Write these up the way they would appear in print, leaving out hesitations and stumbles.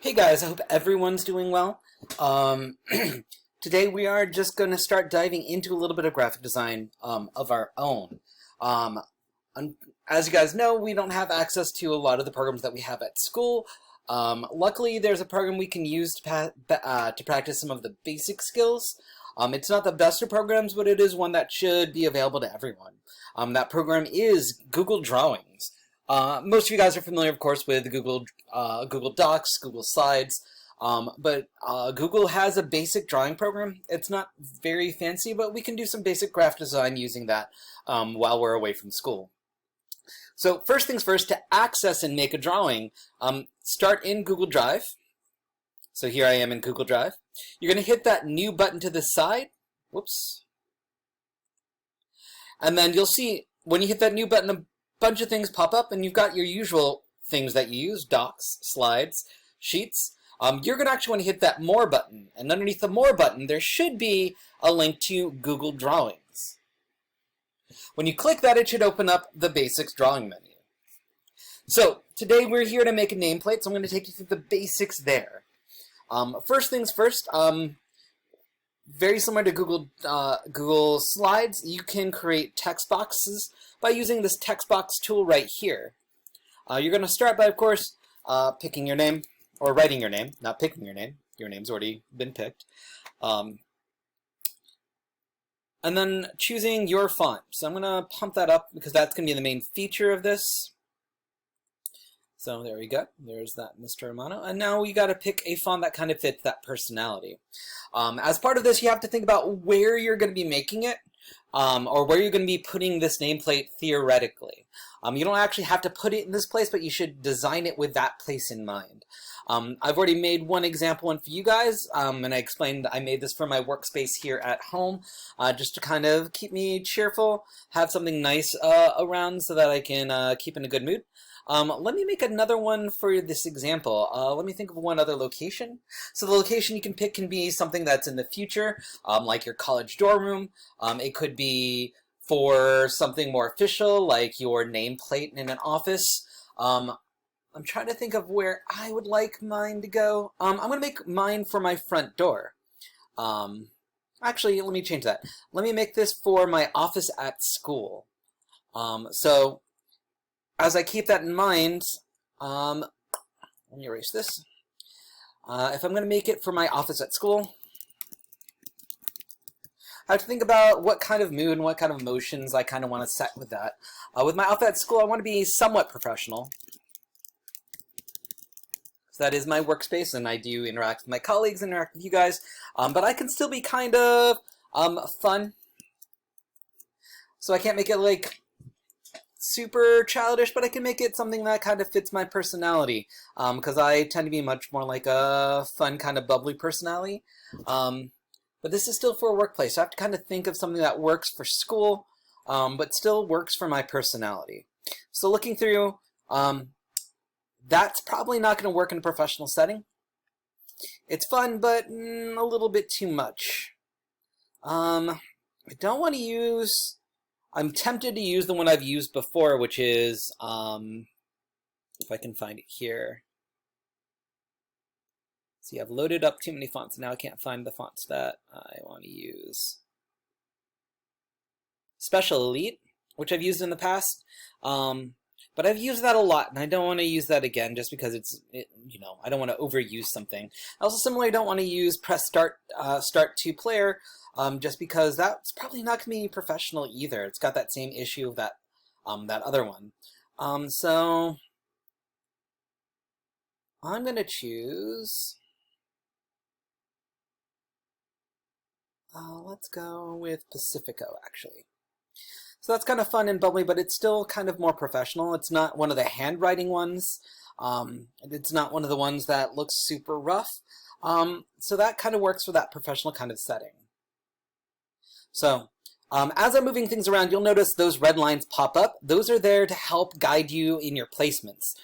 Hey guys, I hope everyone's doing well. Today we are just going to start diving into a little bit of graphic design of our own. Um, as you guys know, we don't have access to a lot of the programs that we have at school. Luckily, there's a program we can use to practice some of the basic skills. It's not the best of programs, but it is one that should be available to everyone. That program is Google Drawings. Most of you guys are familiar, of course, with Google Docs, Google Slides, but Google has a basic drawing program. It's not very fancy, but we can do some basic graphic design using that while we're away from school. So first things first, to access and make a drawing, start in Google Drive. So here I am in Google Drive. You're going to hit that new button to the side. Whoops. And then you'll see when you hit that new button, a bunch of things pop up, and you've got your usual things that you use: docs, slides, sheets. You're going to actually want to hit that More button, and underneath the More button, there should be a link to Google Drawings. When you click that, it should open up the basics drawing menu. So today we're here to make a nameplate, so I'm going to take you through the basics there. First things first, very similar to Google Slides, you can create text boxes by using this text box tool right here. You're going to start by, of course, picking your name, or writing your name, not picking your name. Your name's already been picked. And then choosing your font. So I'm going to pump that up because that's going to be the main feature of this. So there we go. There's that Mr. Romano. And now we got to pick a font that kind of fits that personality. As part of this, you have to think about where you're going to be making it, or where you're going to be putting this nameplate theoretically. You don't actually have to put it in this place, but you should design it with that place in mind. I've already made one example one for you guys, and I explained I made this for my workspace here at home, just to kind of keep me cheerful, have something nice around so that I can keep in a good mood. Let me make another one for this example. Let me think of one other location. So the location you can pick can be something that's in the future, like your college dorm room. It could be for something more official, like your nameplate in an office. I'm trying to think of where I would like mine to go. I'm going to make mine for my front door. Actually, let me change that. Let me make this for my office at school. So as I keep that in mind, let me erase this. If I'm going to make it for my office at school, I have to think about what kind of mood and what kind of emotions I kind of want to set with that. With my office at school, I want to be somewhat professional. So that is my workspace, and I do interact with my colleagues, interact with you guys, but I can still be kind of fun. So I can't make it like super childish, but I can make it something that kind of fits my personality, because I tend to be much more like a fun, kind of bubbly personality. But this is still for a workplace, so I have to kind of think of something that works for school, but still works for my personality. So looking through, that's probably not going to work in a professional setting. It's fun, but a little bit too much. I don't want to use... I'm tempted to use the one I've used before, which is, if I can find it here. See, I've loaded up too many fonts, and now I can't find the fonts that I want to use. Special Elite, which I've used in the past, but I've used that a lot, and I don't want to use that again just because I don't want to overuse something. I also similarly don't want to use press start to player, just because that's probably not going to be professional either. It's got that same issue of that other one. So I'm going to choose... let's go with Pacifico, actually. So that's kind of fun and bubbly, but it's still kind of more professional. It's not one of the handwriting ones. It's not one of the ones that looks super rough. So that kind of works for that professional kind of setting. So as I'm moving things around, you'll notice those red lines pop up. Those are there to help guide you in your placements.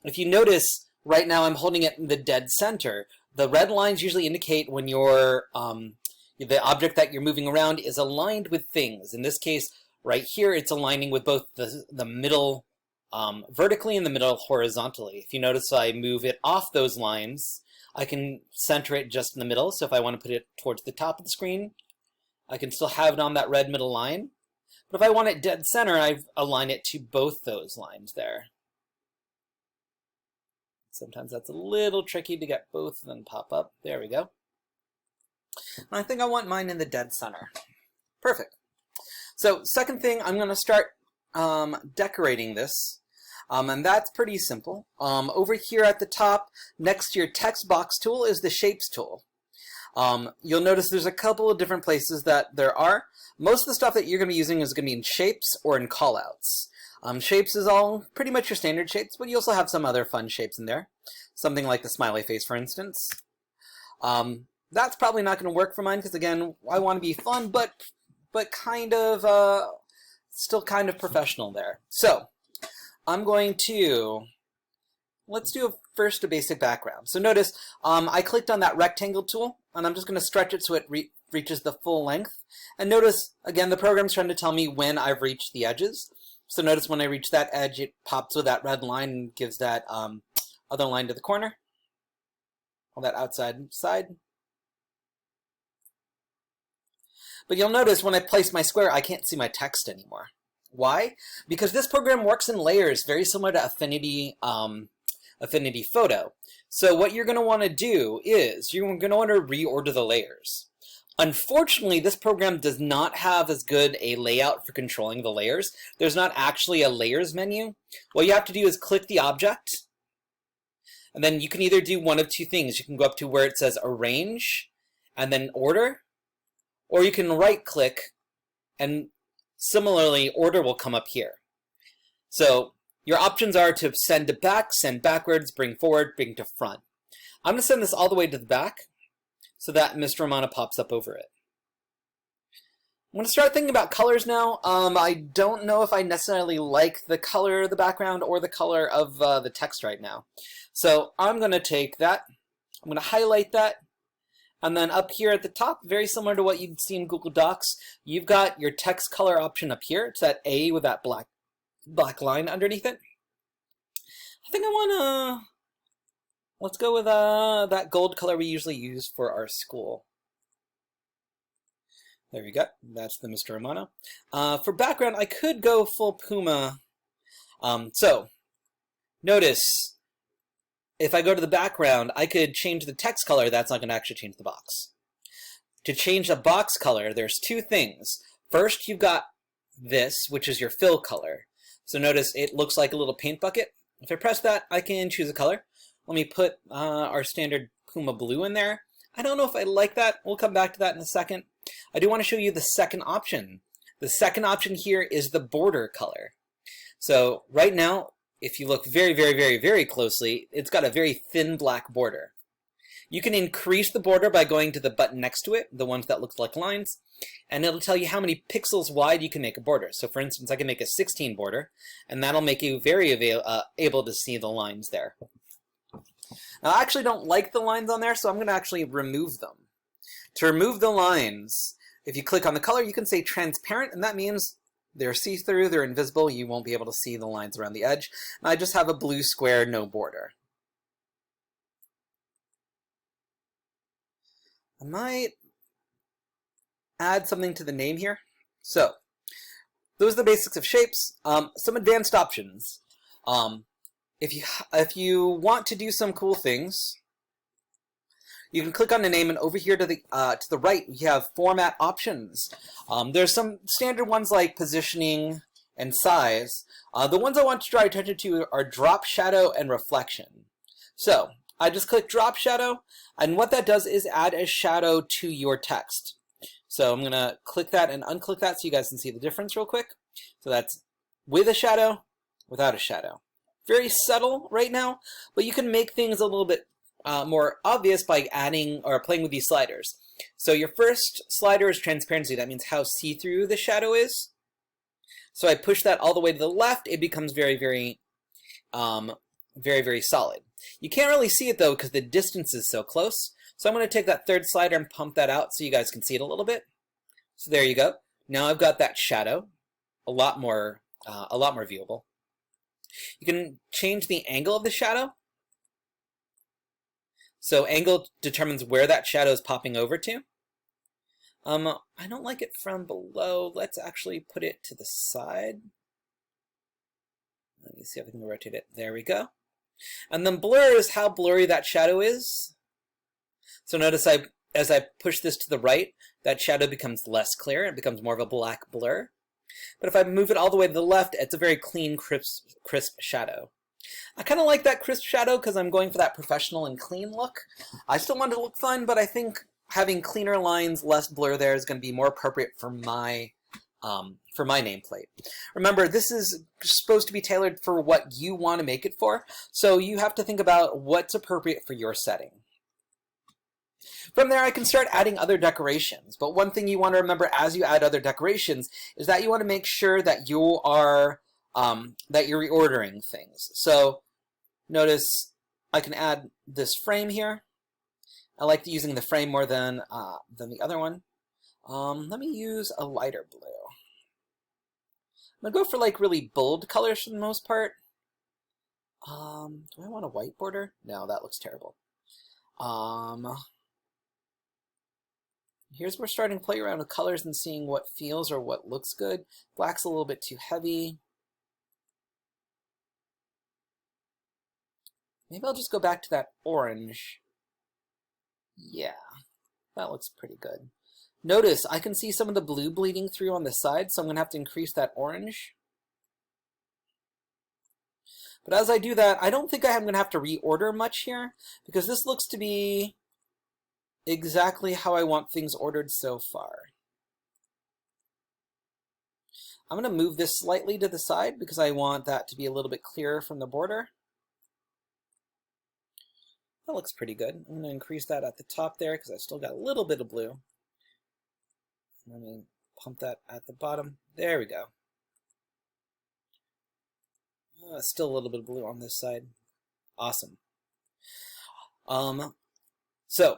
If you notice, right now I'm holding it in the dead center. The red lines usually indicate when you're the object that you're moving around is aligned with things. In this case, right here, it's aligning with both the middle vertically, in the middle horizontally. If you notice I move it off those lines, I can center it just in the middle. So if I want to put it towards the top of the screen, I can still have it on that red middle line. But if I want it dead center, I align it to both those lines there. Sometimes that's a little tricky to get both of them pop up. There we go. And I think I want mine in the dead center. Perfect. So second thing, I'm going to start decorating this. And that's pretty simple. Over here at the top, next to your text box tool, is the Shapes tool. You'll notice there's a couple of different places that there are. Most of the stuff that you're going to be using is going to be in Shapes or in callouts. Shapes is all pretty much your standard shapes, but you also have some other fun shapes in there. Something like the smiley face, for instance. That's probably not going to work for mine because, again, I want to be fun, but kind of still kind of professional there. So I'm going to, let's do first a basic background. So notice I clicked on that rectangle tool, and I'm just going to stretch it so it reaches the full length. And notice, again, the program's trying to tell me when I've reached the edges. So notice when I reach that edge, it pops with that red line and gives that other line to the corner, on that outside side. But you'll notice when I place my square, I can't see my text anymore. Why? Because this program works in layers, very similar to Affinity Photo. So what you're going to want to do is you're going to want to reorder the layers. Unfortunately, this program does not have as good a layout for controlling the layers. There's not actually a layers menu. What you have to do is click the object, and then you can either do one of two things. You can go up to where it says Arrange, and then Order, or you can right-click, and similarly, Order will come up here. So your options are to send to back, send backwards, bring forward, bring to front. I'm going to send this all the way to the back, so that Mr. Romano pops up over it. I'm going to start thinking about colors now. I don't know if I necessarily like the color of the background or the color of the text right now. So I'm going to take that, I'm going to highlight that, and then up here at the top, very similar to what you'd see in Google Docs, you've got your text color option up here. It's that A with that black line underneath it. I think I want to, let's go with that gold color we usually use for our school. There we go. That's the Mr. Romano. For background, I could go full Puma. So notice if I go to the background, I could change the text color. That's not going to actually change the box. To change the box color, there's two things. First, you've got this, which is your fill color. So notice it looks like a little paint bucket. If I press that, I can choose a color. Let me put our standard Puma blue in there. I don't know if I like that. We'll come back to that in a second. I do want to show you the second option. The second option here is the border color. So right now, if you look very, very, very, very closely, it's got a very thin black border. You can increase the border by going to the button next to it, the ones that look like lines, and it'll tell you how many pixels wide you can make a border. So for instance, I can make a 16 border, and that'll make you very able to see the lines there. Now, I actually don't like the lines on there, so I'm going to actually remove them. To remove the lines, if you click on the color, you can say transparent, and that means they're see-through, they're invisible, you won't be able to see the lines around the edge. And I just have a blue square, no border. I might add something to the name here. So, those are the basics of shapes. Some advanced options. If you want to do some cool things, you can click on the name, and over here to the right, you have format options. There's some standard ones like positioning and size. The ones I want to draw your attention to are drop shadow and reflection. So I just click drop shadow, and what that does is add a shadow to your text. So I'm going to click that and unclick that so you guys can see the difference real quick. So that's with a shadow, without a shadow. Very subtle right now, but you can make things a little bit more obvious by adding or playing with these sliders. So your first slider is transparency. That means how see-through the shadow is. So I push that all the way to the left. It becomes very, very, very solid. You can't really see it though because the distance is so close. So I'm going to take that third slider and pump that out so you guys can see it a little bit. So there you go. Now I've got that shadow, a lot more viewable. You can change the angle of the shadow. So angle determines where that shadow is popping over to. I don't like it from below. Let's actually put it to the side. Let me see if I can rotate it. There we go. And then blur is how blurry that shadow is. So notice as I push this to the right, that shadow becomes less clear. It becomes more of a black blur. But if I move it all the way to the left, it's a very clean, crisp shadow. I kind of like that crisp shadow because I'm going for that professional and clean look. I still want it to look fun, but I think having cleaner lines, less blur there is going to be more appropriate for my nameplate. Remember, this is supposed to be tailored for what you want to make it for, so you have to think about what's appropriate for your setting. From there, I can start adding other decorations, but one thing you want to remember as you add other decorations is that you want to make sure that you are that you're reordering things. So notice I can add this frame here. I like using the frame more than the other one. Let me use a lighter blue. I'm gonna go for like really bold colors for the most part. Do I want a white border? No, that looks terrible. Here's where we're starting to play around with colors and seeing what feels or what looks good. Black's a little bit too heavy. Maybe I'll just go back to that orange. Yeah, that looks pretty good. Notice I can see some of the blue bleeding through on the side, so I'm going to have to increase that orange. But as I do that, I don't think I'm going to have to reorder much here, because this looks to be exactly how I want things ordered so far. I'm going to move this slightly to the side because I want that to be a little bit clearer from the border. That looks pretty good. I'm going to increase that at the top there because I still got a little bit of blue. Let me pump that at the bottom. There we go. Still a little bit of blue on this side. Awesome. So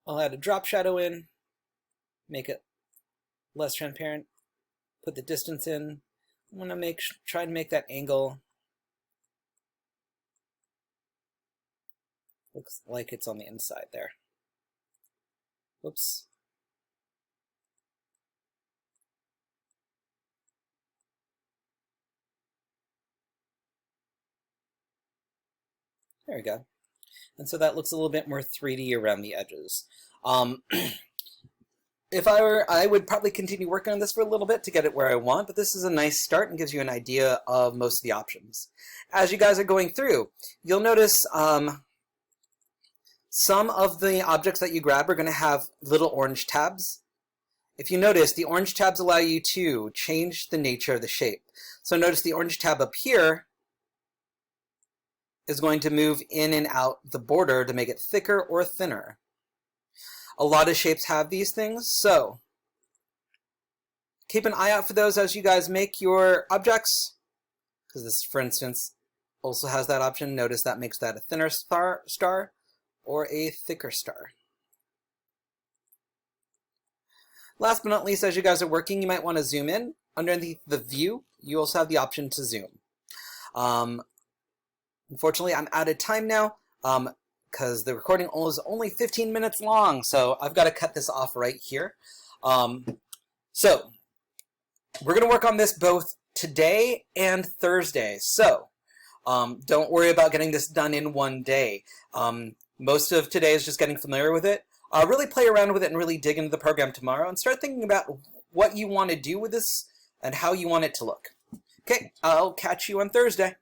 I'll add a drop shadow in, make it less transparent, put the distance in. I'm going to try and make that angle looks like it's on the inside there. Whoops. There we go. And so that looks a little bit more 3D around the edges. If I were, I would probably continue working on this for a little bit to get it where I want, but this is a nice start and gives you an idea of most of the options. As you guys are going through, you'll notice some of the objects that you grab are going to have little orange tabs. If you notice, the orange tabs allow you to change the nature of the shape. So notice the orange tab up here is going to move in and out the border to make it thicker or thinner. A lot of shapes have these things, so keep an eye out for those as you guys make your objects, because this, for instance, also has that option. Notice that makes that a thinner star or a thicker star. Last but not least, as you guys are working, you might want to zoom in. Underneath the view, you also have the option to zoom. Unfortunately, I'm out of time now because the recording is only 15 minutes long, so I've got to cut this off right here. So we're going to work on this both today and Thursday. So don't worry about getting this done in one day. Most of today is just getting familiar with it. Really play around with it and really dig into the program tomorrow and start thinking about what you want to do with this and how you want it to look. Okay, I'll catch you on Thursday.